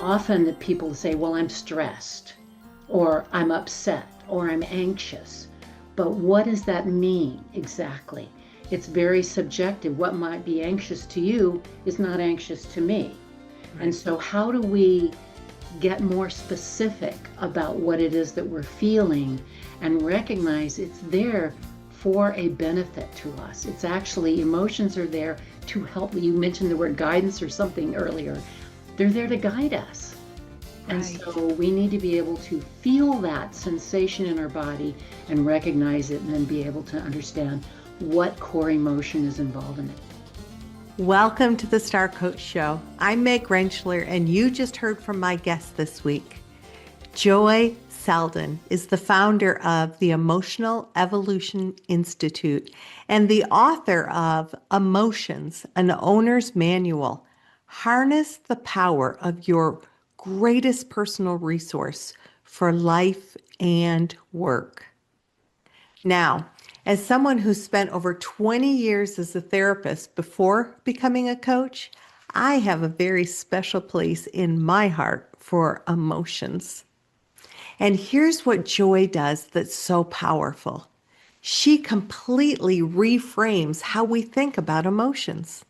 often that people say, well, I'm stressed, or I'm upset, or I'm anxious. But what does that mean exactly? It's very subjective. What might be anxious to you is not anxious to me. Right. And so how do we get more specific about what it is that we're feeling and recognize it's there for a benefit to us? It's actually, emotions are there to help. You mentioned the word guidance or something earlier. They're there to guide us. And so we need to be able to feel that sensation in our body and recognize it, and then be able to understand what core emotion is involved in it. Welcome to the Star Coach Show. I'm Meg Rentschler, and you just heard from my guest this week. Joie Seldon is the founder of the Emotional Evolution Institute and the author of Emotions, an Owner's Manual. Harness the power of your greatest personal resource for life and work. Now, as someone who spent over 20 years as a therapist before becoming a coach, I have a very special place in my heart for emotions. And here's what Joy does that's so powerful. She completely reframes how we think about emotions.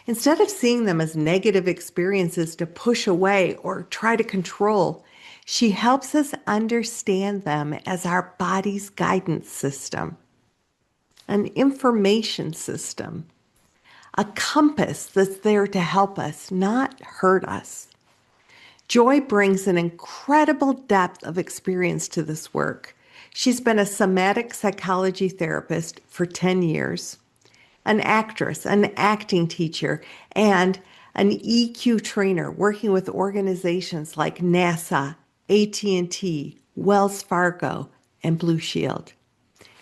Instead of seeing them as negative experiences to push away or try to control, she helps us understand them as our body's guidance system, an information system, a compass that's there to help us, not hurt us. Joy brings an incredible depth of experience to this work. She's been a somatic psychology therapist for 10 years, an actress, an acting teacher, and an EQ trainer working with organizations like NASA, AT&T, Wells Fargo, and Blue Shield.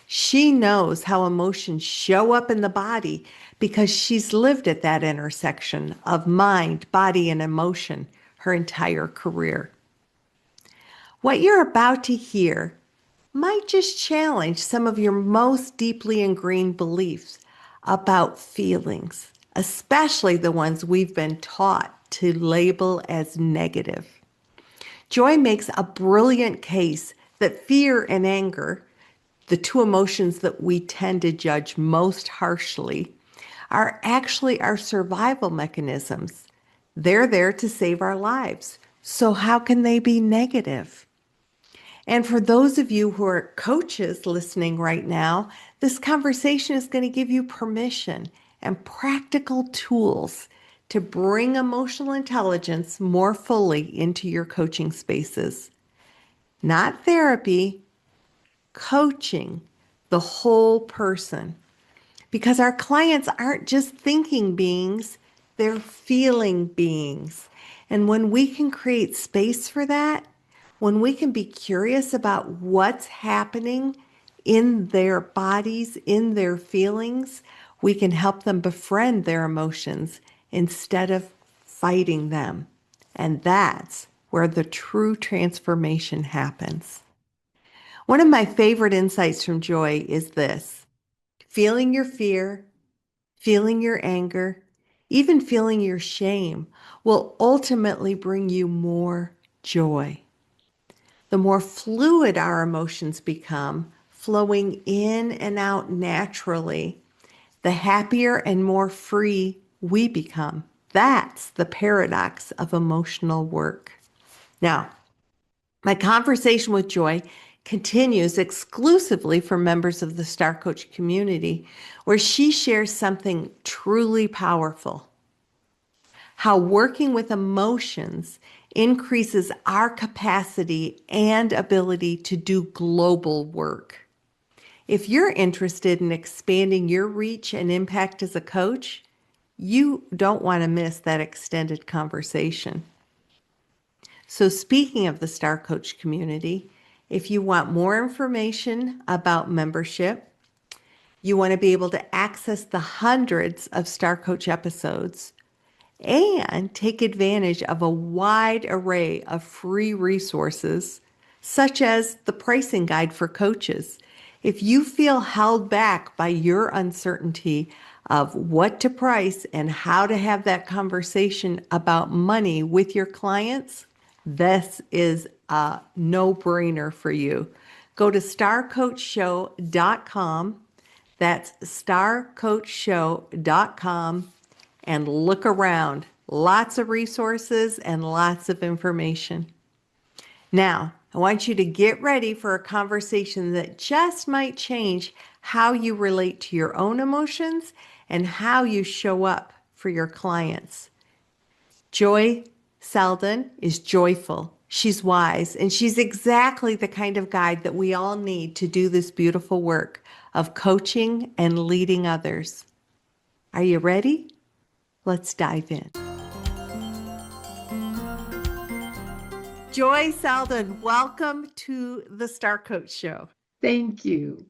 She knows how emotions show up in the body because she's lived at that intersection of mind, body, and emotion her entire career. What you're about to hear might just challenge some of your most deeply ingrained beliefs about feelings, especially the ones we've been taught to label as negative. Joy makes a brilliant case that fear and anger, the two emotions that we tend to judge most harshly, are actually our survival mechanisms. They're there to save our lives. So how can they be negative? And for those of you who are coaches listening right now, this conversation is going to give you permission and practical tools to bring emotional intelligence more fully into your coaching spaces. Not therapy, coaching the whole person. Because our clients aren't just thinking beings, they're feeling beings. And when we can create space for that, when we can be curious about what's happening in their bodies, in their feelings, we can help them befriend their emotions instead of fighting them. And that's where the true transformation happens. One of my favorite insights from Joy is this: feeling your fear, feeling your anger, even feeling your shame will ultimately bring you more joy. The more fluid our emotions become, flowing in and out naturally, the happier and more free we become. That's the paradox of emotional work. Now, my conversation with Joy continues exclusively for members of the Star Coach community, where she shares something truly powerful: how working with emotions increases our capacity and ability to do global work. If you're interested in expanding your reach and impact as a coach, you don't want to miss that extended conversation. So speaking of the Star Coach community, if you want more information about membership, you want to be able to access the hundreds of Star Coach episodes, and take advantage of a wide array of free resources, such as the pricing guide for coaches. If you feel held back by your uncertainty of what to price and how to have that conversation about money with your clients, this is a no-brainer for you. Go to starcoachshow.com. That's starcoachshow.com and look around. Lots of resources and lots of information. Now, I want you to get ready for a conversation that just might change how you relate to your own emotions and how you show up for your clients. Joie Seldon is joyful. She's wise, and she's exactly the kind of guide that we all need to do this beautiful work of coaching and leading others. Are you ready? Let's dive in. Joie Seldon, welcome to the Star Coach Show. Thank you.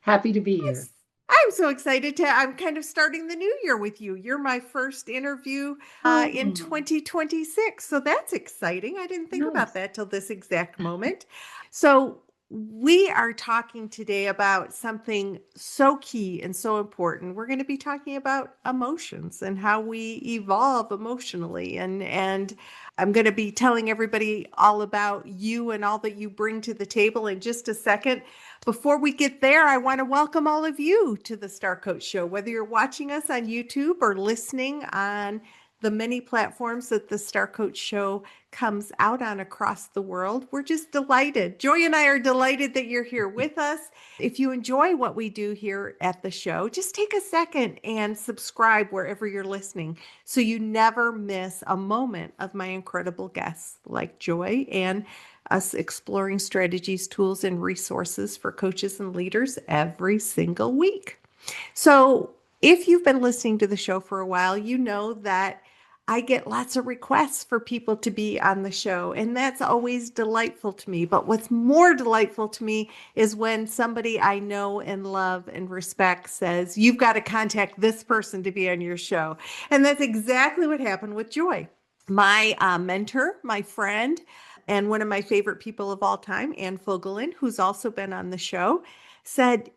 Happy to be here. I'm so excited I'm kind of starting the new year with you. You're my first interview in 2026. So that's exciting. I didn't think about that till this exact moment. So we are talking today about something so key and so important. We're going to be talking about emotions and how we evolve emotionally. And I'm going to be telling everybody all about you and all that you bring to the table in just a second. Before we get there, I want to welcome all of you to the Star Coach Show, whether you're watching us on YouTube or listening on the many platforms that the Star Coach Show comes out on across the world. We're just delighted. Joy and I are delighted that you're here with us. If you enjoy what we do here at the show, just take a second and subscribe wherever you're listening so you never miss a moment of my incredible guests like Joy and us exploring strategies, tools, and resources for coaches and leaders every single week. So if you've been listening to the show for a while, you know that I get lots of requests for people to be on the show, and that's always delightful to me. But what's more delightful to me is when somebody I know and love and respect says, you've got to contact this person to be on your show. And that's exactly what happened with Joy. My mentor, my friend, and one of my favorite people of all time, Ann Fogelin, who's also been on the show, said,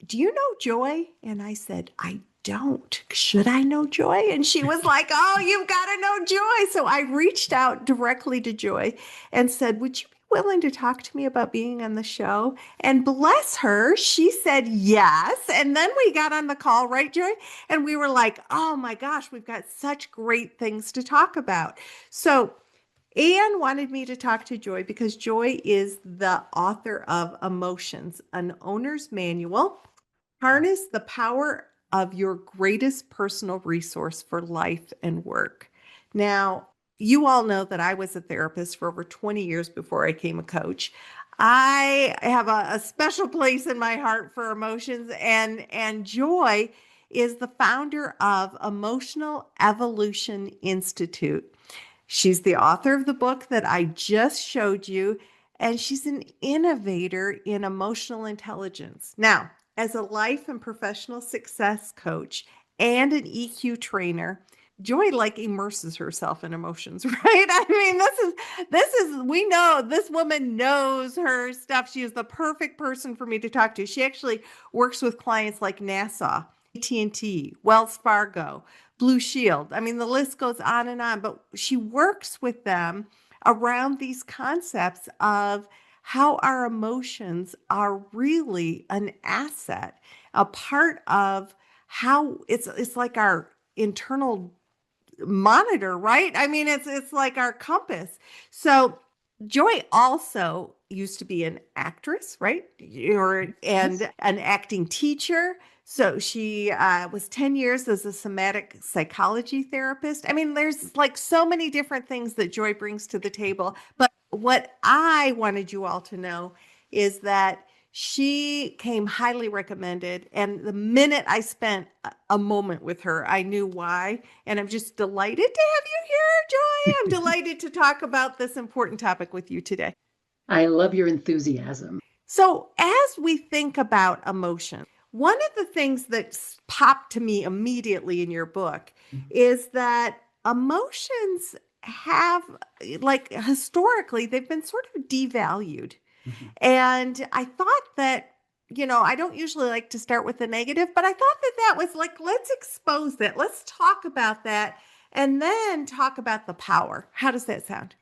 do you know Joy? And I said, I don't. Should I know Joy? And she was like, oh, you've got to know Joy. So I reached out directly to Joy and said, would you be willing to talk to me about being on the show? And bless her, she said yes. And then we got on the call, right, Joy? And we were like, oh my gosh, we've got such great things to talk about. So Anne wanted me to talk to Joy because Joy is the author of Emotions, an owner's manual. Harness the power of your greatest personal resource for life and work. Now, you all know that I was a therapist for over 20 years before I became a coach. I have a special place in my heart for emotions, and Joy is the founder of Emotional Evolution Institute. She's the author of the book that I just showed you, and she's an innovator in emotional intelligence. Now, as a life and professional success coach and an EQ trainer, Joy like immerses herself in emotions, right? I mean, this is we know this woman knows her stuff. She is the perfect person for me to talk to. She actually works with clients like NASA, AT&T, Wells Fargo, Blue Shield. I mean, the list goes on, but she works with them around these concepts of how our emotions are really an asset, a part of how it's like our internal monitor, right? I mean, it's like our compass. So Joy also used to be an actress, right? And an acting teacher. So she was 10 years as a somatic psychology therapist. I mean, there's like so many different things that Joy brings to the table. But what I wanted you all to know is that she came highly recommended. And the minute I spent a moment with her, I knew why. And I'm just delighted to have you here, Joy. I'm delighted to talk about this important topic with you today. I love your enthusiasm. So, as we think about emotion, one of the things that popped to me immediately in your book is that emotions have, like, historically, they've been sort of devalued. And I thought that, I don't usually like to start with the negative, but I thought that was like, let's expose that. Let's talk about that and then talk about the power. How does that sound?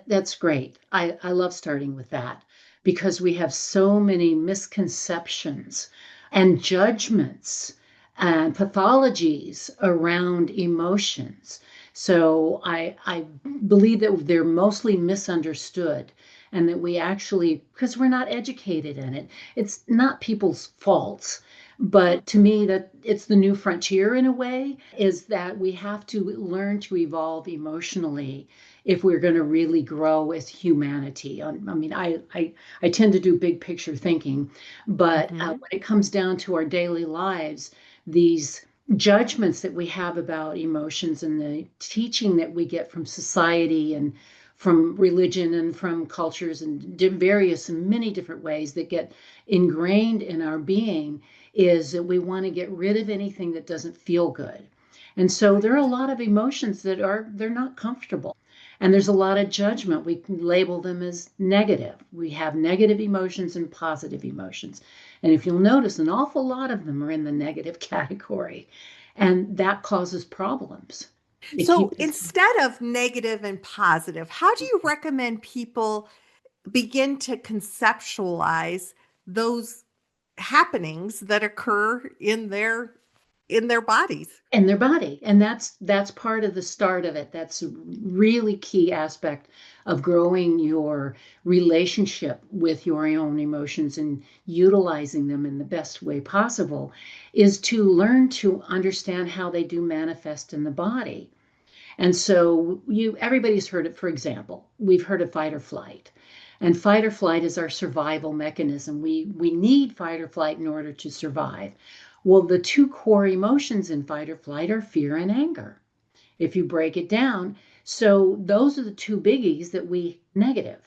That's great. I love starting with that because we have so many misconceptions and judgments and pathologies around emotions. So I believe that they're mostly misunderstood and that we actually, because we're not educated in it, it's not people's faults. But to me, that it's the new frontier in a way, is that we have to learn to evolve emotionally if we're going to really grow as humanity. I mean, I tend to do big picture thinking, but Hmm. when it comes down to our daily lives, these judgments that we have about emotions and the teaching that we get from society and from religion and from cultures and various and many different ways that get ingrained in our being is that we want to get rid of anything that doesn't feel good. And so there are a Right. lot of emotions that they're not comfortable. And there's a lot of judgment. We can label them as negative. We have negative emotions and positive emotions. And if you'll notice, an awful lot of them are in the negative category. And that causes problems. It So keeps us. instead of negative and positive, how do you recommend people begin to conceptualize those happenings that occur in their bodies? In their body, and that's part of the start of it. That's a really key aspect of growing your relationship with your own emotions and utilizing them in the best way possible, is to learn to understand how they do manifest in the body. And so you everybody's heard it. For example, we've heard of fight or flight, and fight or flight is our survival mechanism. We need fight or flight in order to survive. Well, the two core emotions in fight or flight are fear and anger, if you break it down. So those are the two biggies that we negative.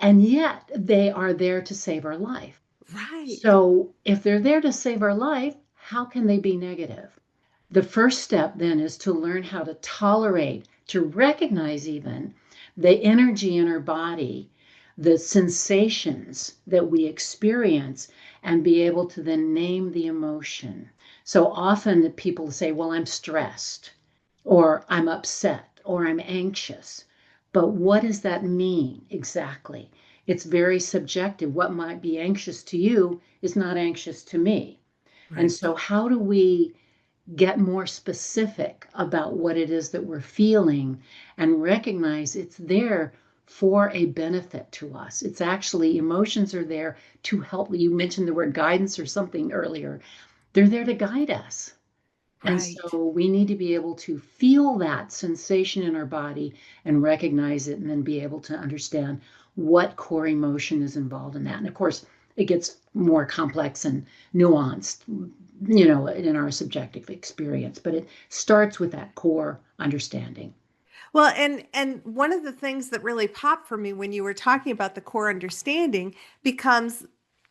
And yet they are there to save our life. Right. So if they're there to save our life, how can they be negative? The first step then is to learn how to tolerate, to recognize even the energy in our body, the sensations that we experience, and be able to then name the emotion. So often people say, well, I'm stressed, or I'm upset, or I'm anxious. But what does that mean exactly? It's very subjective. What might be anxious to you is not anxious to me. And Right. so, how do we get more specific about what it is that we're feeling and recognize it's there for a benefit to us? It's actually, emotions are there to help. You mentioned the word guidance or something earlier. They're there to guide us. And Right. so we need to be able to feel that sensation in our body and recognize it, and then be able to understand what core emotion is involved in that. And of course, it gets more complex and nuanced, in our subjective experience, but it starts with that core understanding. Well, and one of the things that really popped for me when you were talking about the core understanding becomes,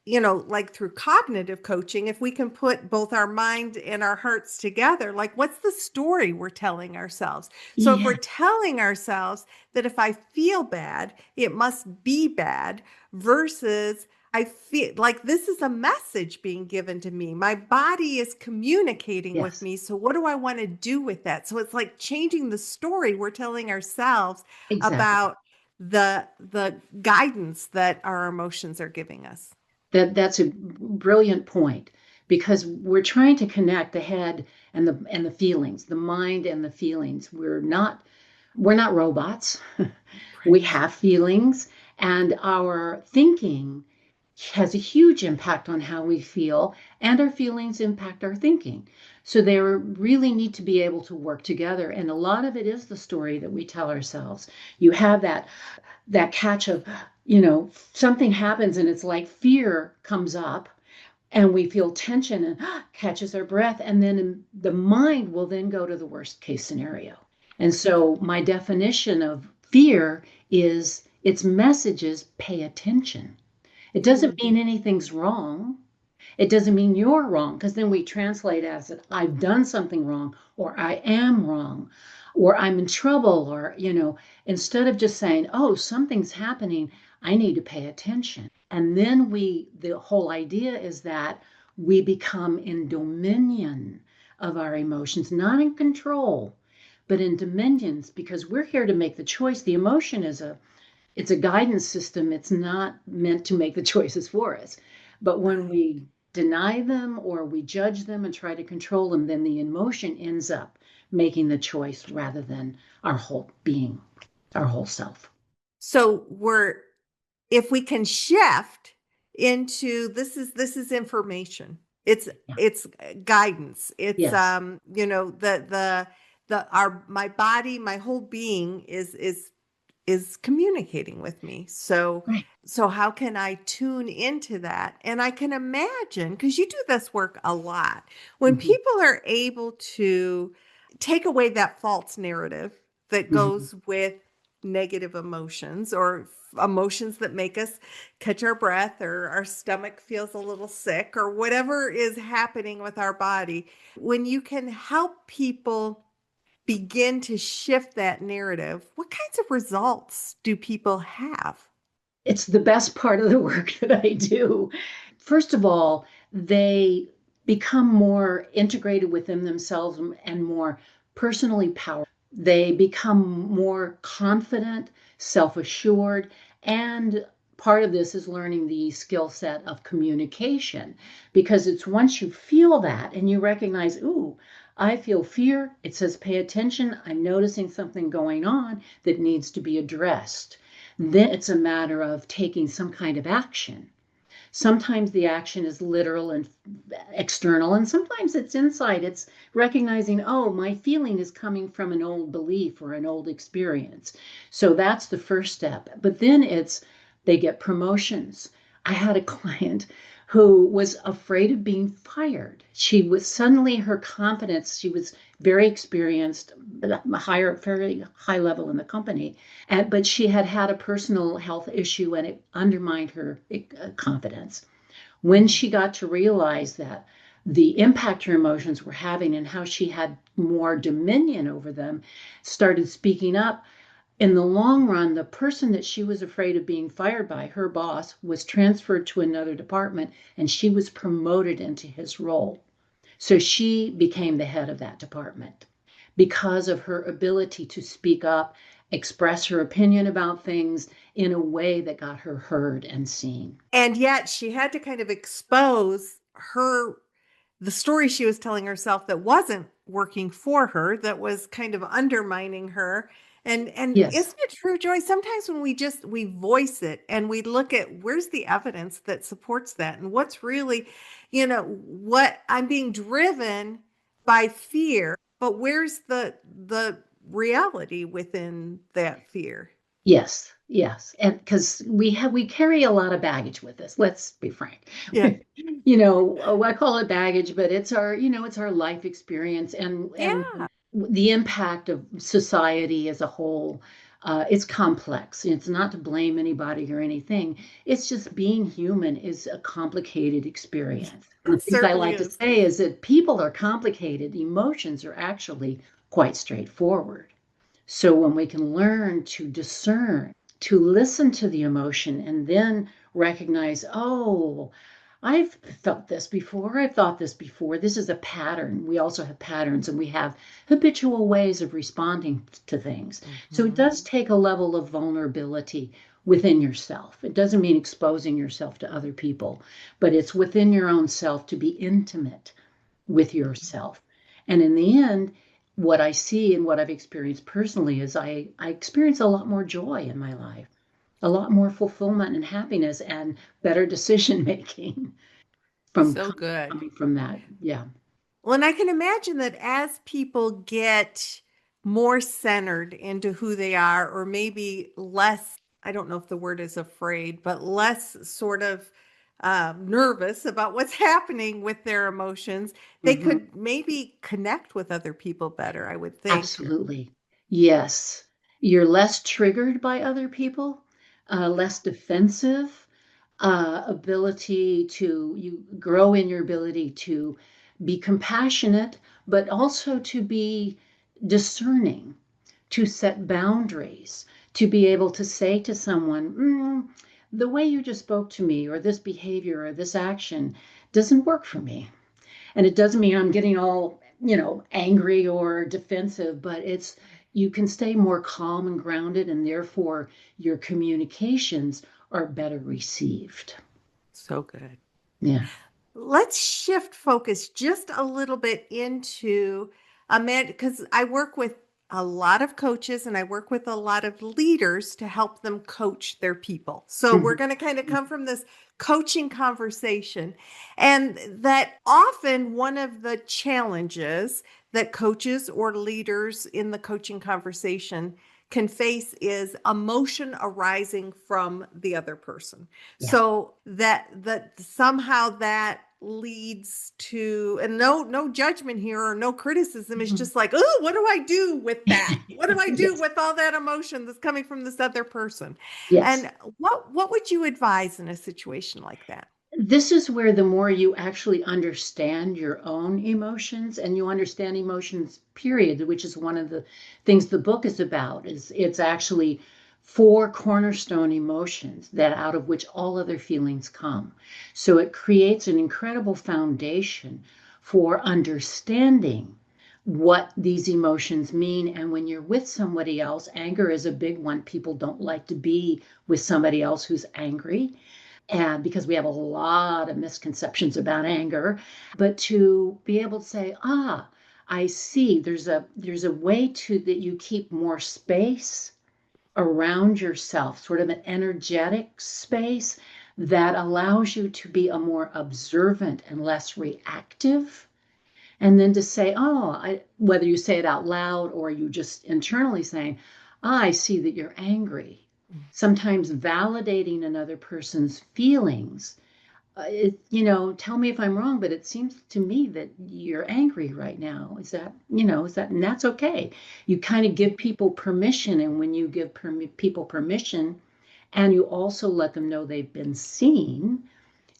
like through cognitive coaching, if we can put both our mind and our hearts together, like what's the story we're telling ourselves? So if we're Yeah, telling ourselves that if I feel bad, it must be bad versus I feel like this is a message being given to me. My body is communicating with yes, me. So, what do I want to do with that? So, it's like changing the story we're telling ourselves exactly. about the guidance that our emotions are giving us. That's a brilliant point, because we're trying to connect the head and the feelings, the mind and the feelings. We're not robots. We Right. have feelings, and our thinking has a huge impact on how we feel, and our feelings impact our thinking. So they really need to be able to work together. And a lot of it is the story that we tell ourselves. You have that catch of, something happens and it's like fear comes up, and we feel tension and catches our breath, and then the mind will then go to the worst case scenario. And Right. so my definition of fear is its messages: pay attention. It doesn't Mm. mean anything's wrong. It doesn't mean you're wrong, because then we translate as that I've done something wrong, or I am wrong, or I'm in trouble, or, instead of just saying, oh, something's happening, I need to pay attention. And then the whole idea is that we become in dominion of our emotions, not in control, but in dominions, because we're here to make the choice. The emotion is It's a guidance system. It's not meant to make the choices for us. But when Right. we deny them or we judge them and try to control them, then the emotion ends up making the choice rather than our whole being, our whole self. So if we can shift into this is information. Yeah. It's guidance. It's Yes. the our my body, my whole being is communicating with me. Right. So how can I tune into that? And I can imagine, because you do this work a lot, when Hmm. people are able to take away that false narrative that Hmm. goes with negative emotions or emotions that make us catch our breath or our stomach feels a little sick or whatever is happening with our body, when you can help people begin to shift that narrative, what kinds of results do people have? It's the best part of the work that I do. First of all, they become more integrated within themselves and more personally powerful. They become more confident, self assured, and part of this is learning the skill set of communication because it's once you feel that and you recognize, ooh, I feel fear. It says, pay attention. I'm noticing something going on that needs to be addressed. Then it's a matter of taking some kind of action. Sometimes the action is literal and external, and sometimes it's inside. It's recognizing, oh, my feeling is coming from an old belief or an old experience. So that's the first step. But then it's they get promotions. I had a client who was afraid of being fired. She was suddenly her confidence, she was very experienced, higher, fairly high level in the company, but she had had a personal health issue and it undermined her confidence. When Mhm. she got to realize that the impact her emotions were having and how she had more dominion over them, started speaking up. In the long run, the person that she was afraid of being fired by, her boss, was transferred to another department and she was promoted into his role. So she became the head of that department because of her ability to speak up, express her opinion about things in a way that got her heard and seen. And yet she had to kind of expose the story she was telling herself that wasn't working for her, that was kind of undermining her. And Yes. isn't it true, Joy? Sometimes when we voice it and we look at where's the evidence that supports that and what's really, what I'm being driven by fear, but where's the reality within that fear? Yes, yes. And because we carry a lot of baggage with us, let's be frank. Yeah. I call it baggage, but it's our life experience and Yeah. the impact of society as a whole. It's complex. It's not to blame anybody or anything. It's just being human is a complicated experience. And the It things I certainly like to is. say is that people are complicated, emotions are actually quite straightforward. So when we can learn to discern, to listen to the emotion and then recognize, oh, I've felt this before, I've thought this before. This is a pattern. We also have patterns and we have habitual ways of responding to things. So it Mhm. does take a level of vulnerability within yourself. It doesn't mean exposing yourself to other people, but it's within your own self to be intimate with yourself. And in the end, what I see and what I've experienced personally is I experience a lot more joy in my life, a lot more fulfillment and happiness and better decision making from So good. coming from that. Yeah. Well, and I can imagine that as people get more centered into who they are, or maybe less, I don't know if the word is afraid, but less sort of nervous about what's happening with their emotions, they Hmm. could maybe connect with other people better, I would think. Absolutely. Yes. You're less triggered by other people, less defensive, ability to, you grow in your ability to be compassionate, but also to be discerning, to set boundaries, to be able to say to someone, the way you just spoke to me, or this behavior, or this action doesn't work for me. And it doesn't mean I'm getting all, angry or defensive, but you can stay more calm and grounded, and therefore your communications are better received. So good. Yeah. Let's shift focus just a little bit into because I work with a lot of coaches and I work with a lot of leaders to help them coach their people. So we're Mhm. going to kind of come from this coaching conversation, and that often one of the challenges that coaches or leaders in the coaching conversation can face is emotion arising from the other person. Yeah. So that somehow that leads to, and no judgment here or no criticism, is Mhm. just like, oh, what do I do with that? What do I do Yes. with all that emotion that's coming from this other person? Yes. And what would you advise in a situation like that? This is where the more you actually understand your own emotions and you understand emotions, period, which is one of the things the book is about, is it's actually four cornerstone emotions that out of which all other feelings come. So it creates an incredible foundation for understanding what these emotions mean. And when you're with somebody else, anger is a big one. People don't like to be with somebody else who's angry, and because we have a lot of misconceptions about anger, but to be able to say, I see, there's a way to that you keep more space around yourself, sort of an energetic space that allows you to be a more observant and less reactive. And then to say, whether you say it out loud or you just internally saying, I see that you're angry. Sometimes validating another person's feelings. Tell me if I'm wrong, but it seems to me that you're angry right now. And that's okay. You kind of give people permission. And when you give people permission and you also let them know they've been seen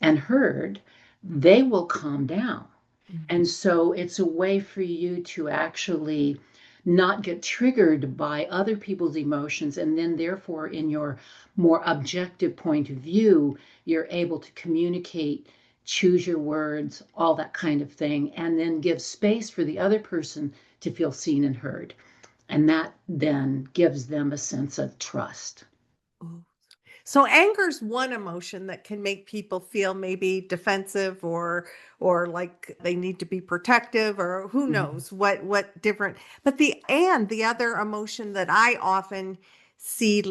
and heard, they will calm down. Mhm. And so it's a way for you to actually not get triggered by other people's emotions. And then, therefore, in your more objective point of view, you're able to communicate, choose your words, all that kind of thing, and then give space for the other person to feel seen and heard. And that then gives them a sense of trust. Ooh. So anger's one emotion that can make people feel maybe defensive or like they need to be protective, or who Mhm. knows what different. But the other emotion that I often see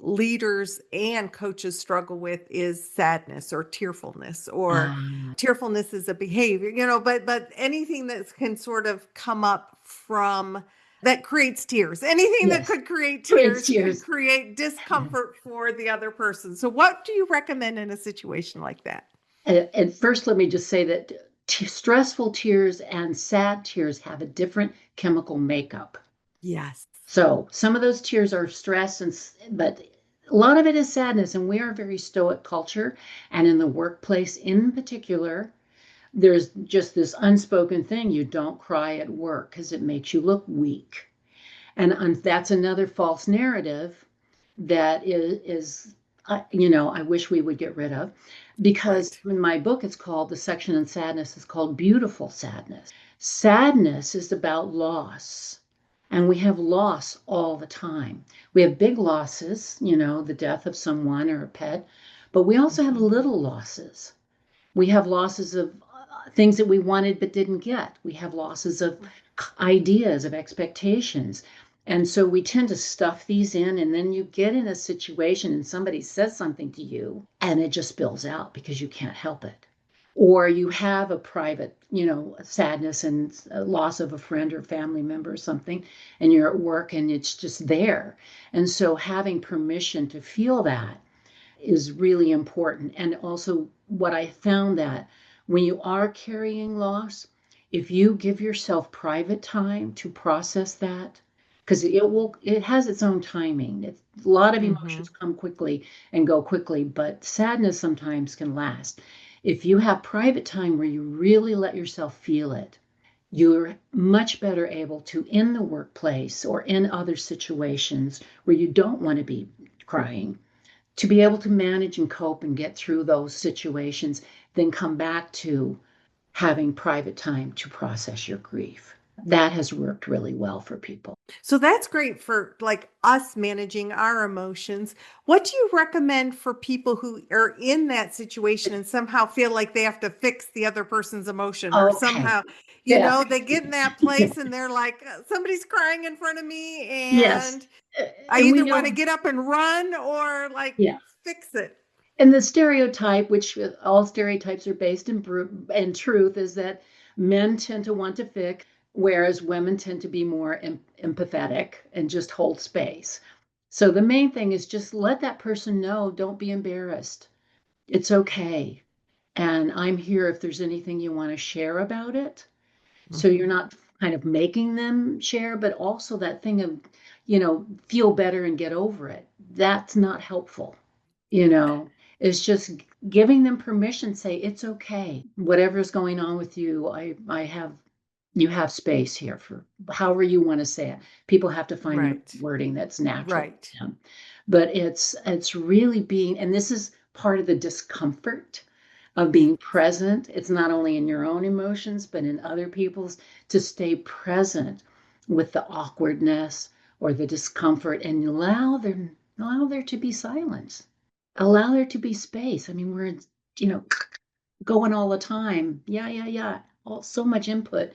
leaders and coaches struggle with is sadness or tearfulness, or Ah, tearfulness is a behavior, but anything that can sort of come up from that creates tears. Anything that yes, could create great tears can tears. create discomfort for the other person. So, what do you recommend in a situation like that? And first, let me just say that stressful tears and sad tears have a different chemical makeup. Yes. So some of those tears are stress, but a lot of it is sadness. And we are a very stoic culture. And in the workplace in particular, there's just this unspoken thing. You don't cry at work because it makes you look weak. And that's another false narrative that I wish we would get rid of, because Right. in my book, it's called, the section on sadness is called Beautiful Sadness. Sadness is about loss. And we have loss all the time. We have big losses, the death of someone or a pet, but we also have Mhm. little losses. We have losses of things that we wanted but didn't get. We have losses of ideas, of expectations. And so we tend to stuff these in, and then you get in a situation and somebody says something to you, and it just spills out because you can't help it. Or you have a private, sadness and loss of a friend or family member or something, and you're at work and it's just there. And so having permission to feel that is really important. And also, what I found that when you are carrying loss, if you give yourself private time to process that, because it has its own timing. A lot of Mhm. emotions come quickly and go quickly, but sadness sometimes can last. If you have private time where you really let yourself feel it, you're much better able to, in the workplace or in other situations where you don't want to be crying, to be able to manage and cope and get through those situations, then come back to having private time to process your grief. That has worked really well for people. So that's great for like us managing our emotions. What do you recommend for people who are in that situation and somehow feel like they have to fix the other person's emotion, or Okay. somehow, Yeah. they get in that place and they're like, somebody's crying in front of me Yes. and I And we either want to know, get up and run or like yeah. fix it. And the stereotype, which all stereotypes are based in truth, is that men tend to want to fix, whereas women tend to be more empathetic and just hold space. So the main thing is just let that person know, don't be embarrassed. It's okay. And I'm here if there's anything you want to share about it. So you're Mhm. not kind of making them share, but also that thing of, feel better and get over it. That's not helpful. It's just giving them permission, say, it's okay. Whatever's going on with you, you have space here for however you want to say it. People have to find their Right. wording that's natural Right. to them. But it's really being, and this is part of the discomfort of being present. It's not only in your own emotions, but in other people's, to stay present with the awkwardness or the discomfort and allow there to be silence. Allow there to be space. I mean, you know, going all the time. Yeah, yeah, yeah. So much input.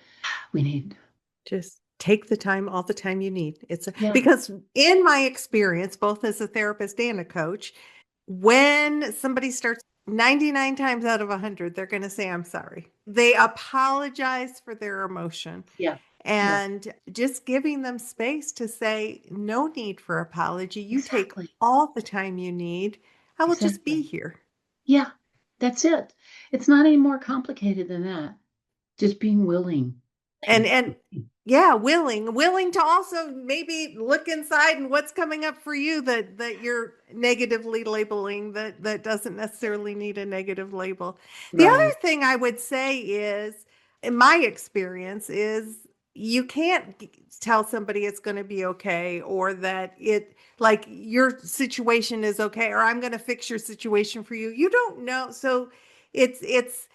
We need, Just take the time, all the time you need. yeah, Because in my experience, both as a therapist and a coach, when somebody starts 99 times out of 100, they're going to say, I'm sorry. They apologize for their emotion. yeah, yeah, And just giving them space to say, no need for apology. You take exactly, all the time you need. I will just be exactly. here. Yeah, that's it. It's not any more complicated than that. Just being willing to. And yeah, willing to also maybe look inside and what's coming up for you that you're negatively labeling, that doesn't necessarily need a negative label. The other Right. thing I would say is, in my experience, is you can't tell somebody it's going to be okay, or that it like your situation is okay, or I'm going to fix your situation for you. You don't know. So it's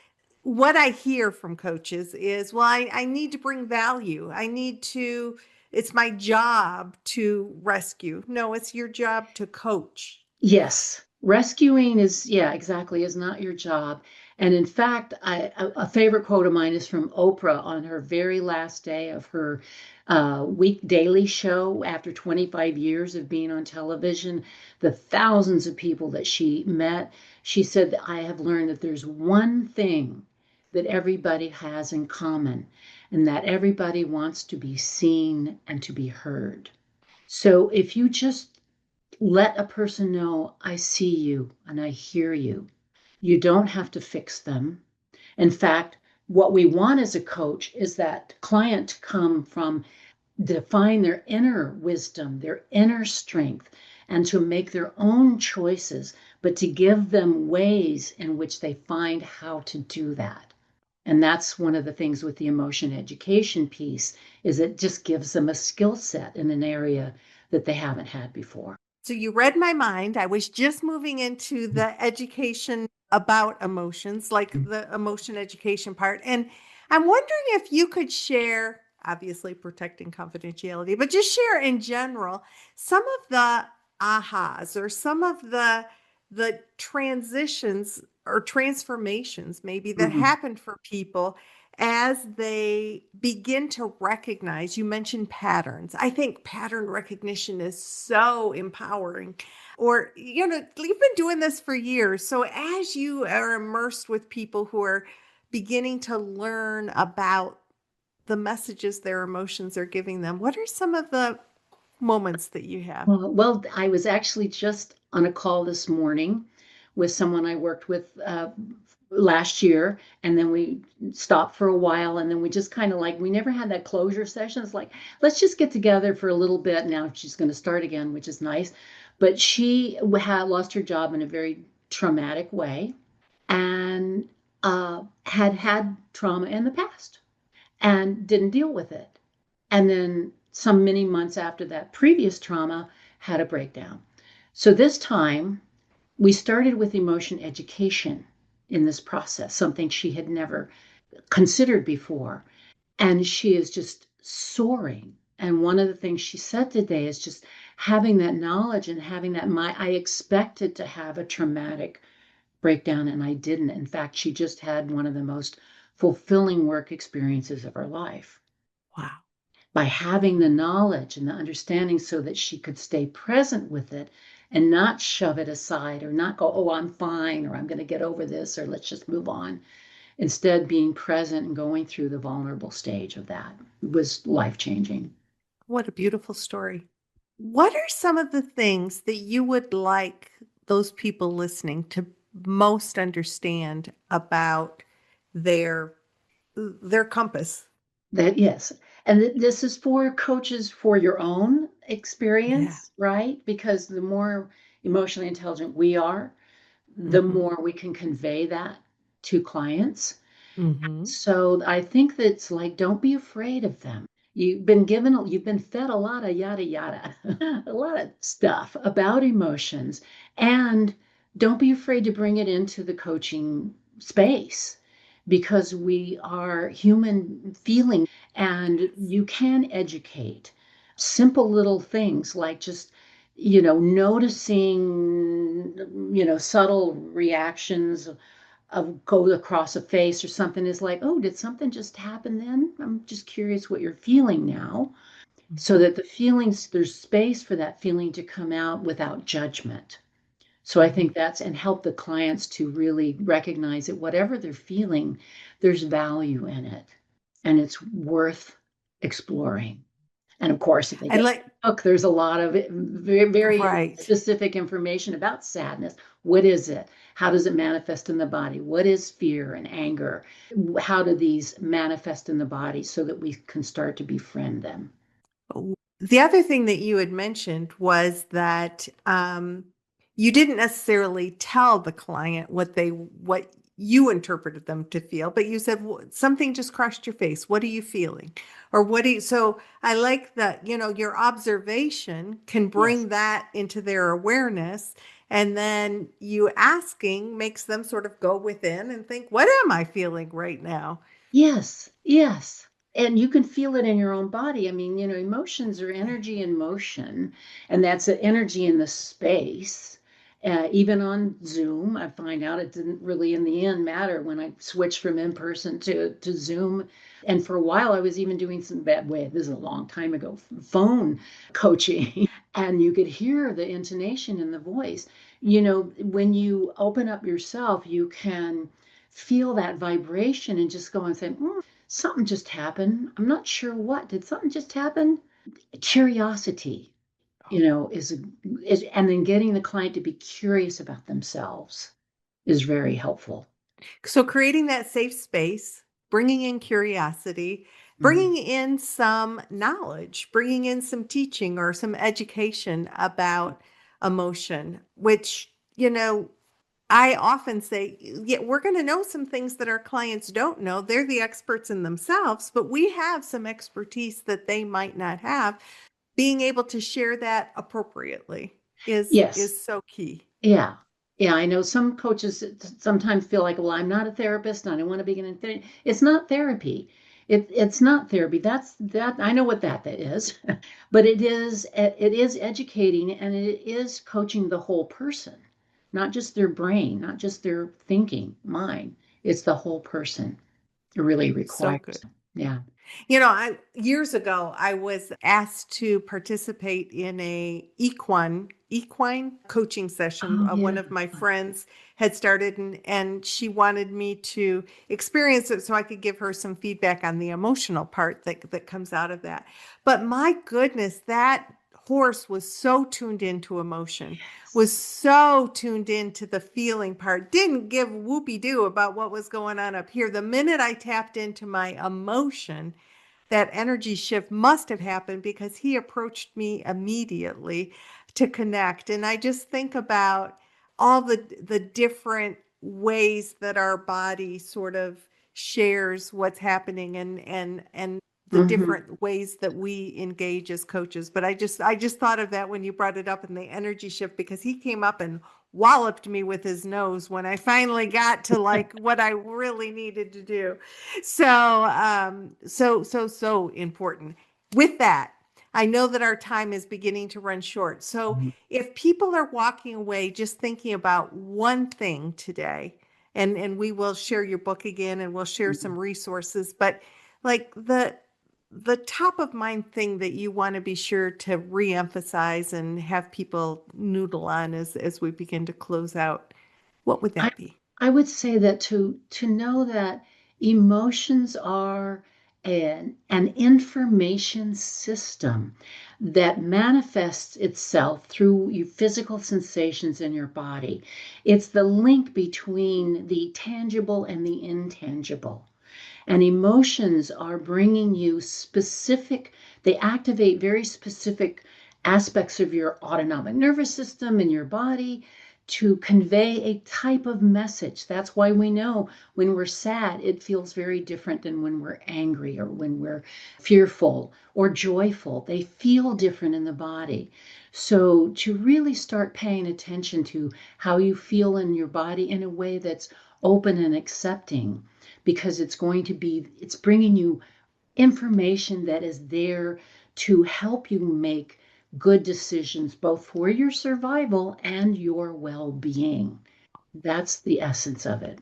what I hear from coaches is, well, I need to bring value. It's my job to rescue. No, it's your job to coach. Yes, rescuing is, yeah, exactly, is not your job. And in fact, a favorite quote of mine is from Oprah on her very last day of her week daily show after 25 years of being on television, the thousands of people that she met. She said, I have learned that there's one thing that everybody has in common, and that everybody wants to be seen and to be heard. So if you just let a person know, I see you and I hear you. You don't have to fix them. In fact, what we want as a coach is that client to come from define their inner wisdom, their inner strength, and to make their own choices, but to give them ways in which they find how to do that. And that's one of the things with the emotion education piece is it just gives them a skill set in an area that they haven't had before. So you read my mind. I was just moving into the education about emotions, like the emotion education part. And I'm wondering if you could share, obviously protecting confidentiality, but just share in general some of the ahas or some of the transitions or transformations maybe that Mhm. happened for people as they begin to recognize. You mentioned patterns. I think pattern recognition is so empowering. Or, you've been doing this for years. So as you are immersed with people who are beginning to learn about the messages their emotions are giving them, what are some of the moments that you have? Well, I was actually just on a call this morning with someone I worked with last year, and then we stopped for a while, and then we just kind of like we never had that closure session. It's like let's just get together for a little bit. Now she's going to start again, which is nice. But she had lost her job in a very traumatic way, and had trauma in the past, and didn't deal with it. And then some many months after that previous trauma, had a breakdown. So this time we started with emotion education in this process, something she had never considered before. And she is just soaring. And one of the things she said today is just having that knowledge and having that I expected to have a traumatic breakdown and I didn't. In fact, she just had one of the most fulfilling work experiences of her life Wow. by having the knowledge and the understanding so that she could stay present with it and not shove it aside or not go, oh, I'm fine, or I'm going to get over this, or let's just move on. Instead, being present and going through the vulnerable stage of that was life changing. What a beautiful story. What are some of the things that you would like those people listening to most understand about their their compass? That, yes. And this is for coaches for your own Yeah. experience, right? Because the more emotionally intelligent we are, the Mm-hmm. more we can convey that to clients. Mm-hmm. So I think that's like, don't be afraid of them. You've been fed a lot of yada yada, a lot of stuff about emotions, and don't be afraid to bring it into the coaching space because we are human feeling and you can educate. Simple little things like just, noticing, subtle reactions of go across a face or something is like, oh, did something just happen then? I'm just curious what you're feeling now. So Mm-hmm. that the feelings, there's space for that feeling to come out without judgment. So I think that's, and help the clients to really recognize that whatever they're feeling, there's value in it and it's worth exploring. And of course, if they And get like, the book, there's a lot of very, very right. specific information about sadness. What is it? How does it manifest in the body? What is fear and anger? How do these manifest in the body so that we can start to befriend them? The other thing that you had mentioned was that you didn't necessarily tell the client what you interpreted them to feel, but you said something just crossed your face. What are you feeling? Or what do you? So I like that, your observation can Yes. bring that into their awareness. And then you asking makes them sort of go within and think, what am I feeling right now? Yes, yes. And you can feel it in your own body. I mean, emotions are energy in motion, and that's an energy in the space. Even on Zoom, I find out it didn't really, in the end, matter when I switched from in person to Zoom. And for a while, I was even doing some bad way. This is a long time ago, phone coaching, and you could hear the intonation in the voice. When you open up yourself, you can feel that vibration and just go and say, something just happened. I'm not sure what. Did something just happen? Curiosity, and then getting the client to be curious about themselves is very helpful. So creating that safe space, bringing in curiosity, Mhm. bringing in some knowledge, bringing in some teaching or some education about emotion, which, I often say, yeah, we're going to know some things that our clients don't know. They're the experts in themselves, but we have some expertise that they might not have. Being able to share that appropriately Yes. is so key. Yeah. Yeah. I know some coaches sometimes feel like, well, I'm not a therapist and I don't want to begin in therapy. It's not therapy. It's not therapy. That I know what that is, but it is educating and it is coaching the whole person, not just their brain, not just their thinking mind. It's the whole person. It really So requires. good. Yeah. I years ago I was asked to participate in a equine coaching session. Oh yeah. One of my friends had started and she wanted me to experience it so I could give her some feedback on the emotional part that comes out of that. But my goodness, that horse was so tuned into emotion, was Yes. so tuned into the feeling part, didn't give whoopee doo about what was going on up here. The minute I tapped into my emotion, that energy shift must have happened because he approached me immediately to connect. And I just think about all the different ways that our body sort of shares what's happening and the Mhm. different ways that we engage as coaches. But I just thought of that when you brought it up in the energy shift, because he came up and walloped me with his nose when I finally got to like what I really needed to do. So important. With that, I know that our time is beginning to run short. So if people are walking away just thinking about one thing today, and we will share your book again and we'll share some resources, but like the top of mind thing that you want to be sure to reemphasize and have people noodle on as we begin to close out, what would I that be? I would say that to know that emotions are an information system that manifests itself through your physical sensations in your body. It's the link between the tangible and the intangible. And emotions are bringing you specific, they activate very specific aspects of your autonomic nervous system in your body to convey a type of message. That's why we know when we're sad, it feels very different than when we're angry or when we're fearful or joyful. They feel different in the body. So, to really start paying attention to how you feel in your body in a way that's open and accepting, because it's bringing you information that is there to help you make good decisions, both for your survival and your well-being. That's the essence of it.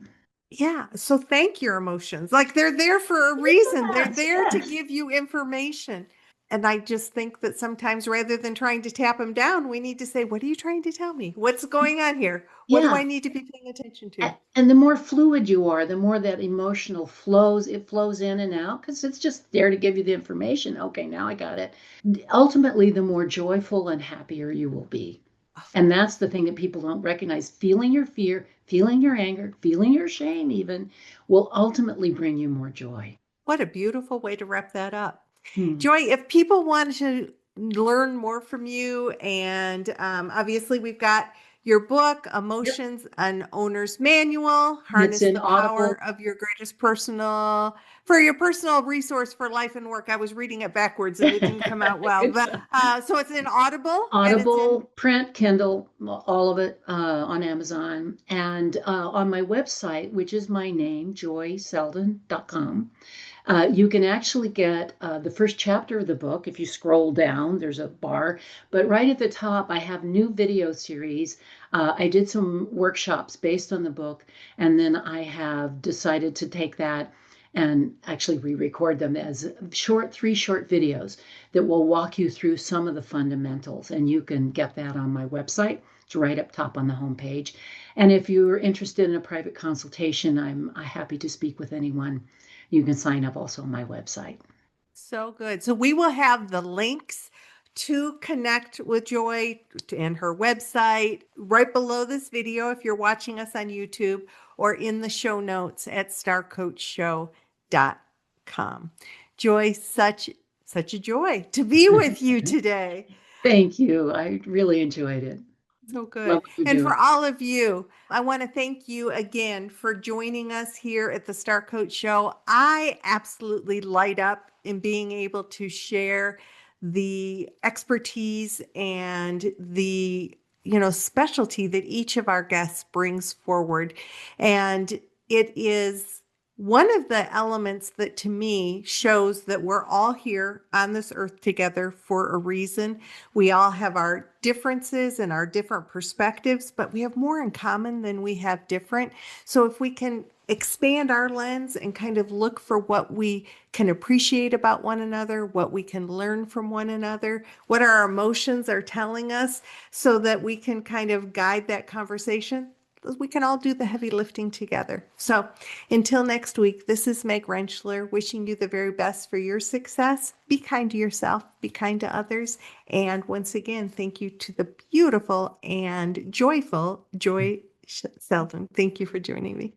Yeah. So thank your emotions. Like they're there for a reason. They're Yes, there to yes. give you information. And I just think that sometimes rather than trying to tap them down, we need to say, what are you trying to tell me? What's going on here? What do I Yeah. need to be paying attention to? And the more fluid you are, the more that emotional flows, it flows in and out because it's just there to give you the information. Okay, now I got it. Ultimately, the more joyful and happier you will be. And that's the thing that people don't recognize. Feeling your fear, feeling your anger, feeling your shame, even will ultimately bring you more joy. What a beautiful way to wrap that up. Hmm. Joy, if people want to learn more from you, and obviously we've got your book, Yep. Emotions, an Owner's Manual, It's Harness in the Audible. Power of Your Greatest Personal, for your personal resource for life and work. I was reading it backwards and it didn't come out well. Good But job. so it's in Audible and it's in Audible, print, Kindle, all of it on Amazon. And on my website, which is my name, joyseldon.com. You can actually get the first chapter of the book. If you scroll down, there's a bar, but right at the top, I have new video series. I did some workshops based on the book, and then I have decided to take that and actually re-record them as three short videos that will walk you through some of the fundamentals. And you can get that on my website. It's right up top on the homepage. And if you're interested in a private consultation, I'm happy to speak with anyone. You can sign up also on my website. So good. So we will have the links to connect with Joy and her website right below this video if you're watching us on YouTube, or in the show notes at starcoachshow.com. Joy, such a joy to be with you today. Thank you. I really enjoyed it. So Love good. what you're And doing. for all of you, I want to thank you again for joining us here at the Star Coach Show. I absolutely light up in being able to share the expertise and the specialty that each of our guests brings forward. And it is one of the elements that to me shows that we're all here on this earth together for a reason. We all have our differences and our different perspectives, but we have more in common than we have different. So if we can expand our lens and kind of look for what we can appreciate about one another, what we can learn from one another, what our emotions are telling us, so that we can kind of guide that conversation, we can all do the heavy lifting together. So until next week, this is Meg Rentschler wishing you the very best for your success. Be kind to yourself, be kind to others. And once again, thank you to the beautiful and joyful Joy Seldon. Thank you for joining me.